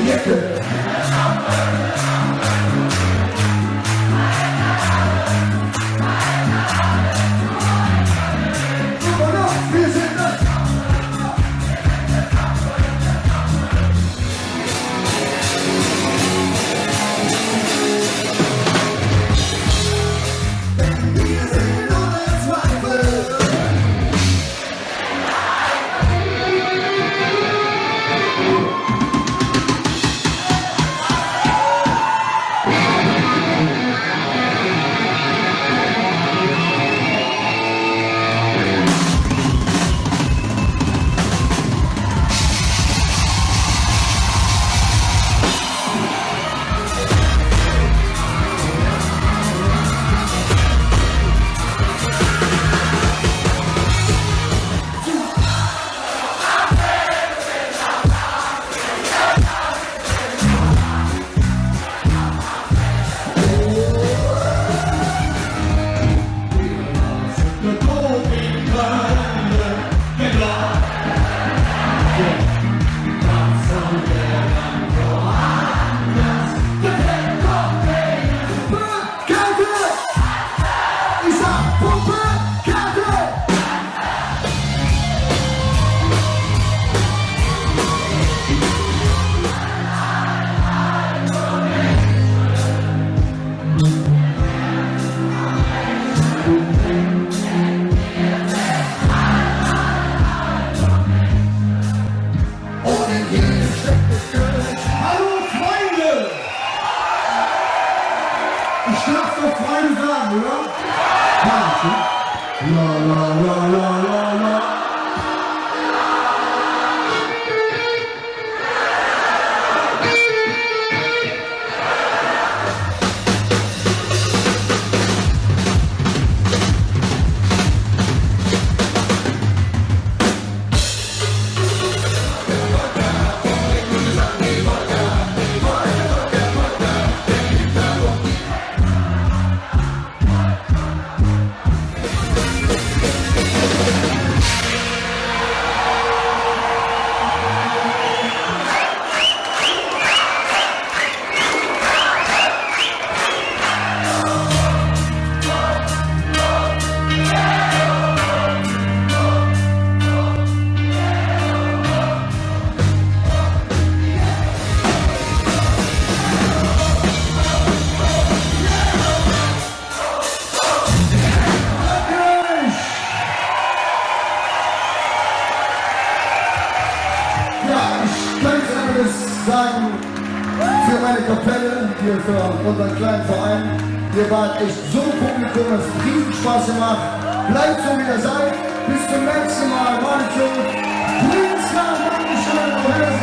Projekte. Wir sind das. Wir sind ohne Zweifel. Ich darf doch Freunde sagen, oder? La la la la la la. Sagen für meine Kapelle, hier für unseren kleinen Verein, ihr wart echt so ein Publikum, es hat riesen Spaß gemacht. Bleibt so wie ihr seid, bis zum nächsten Mal. Macht's gut. Dankeschön.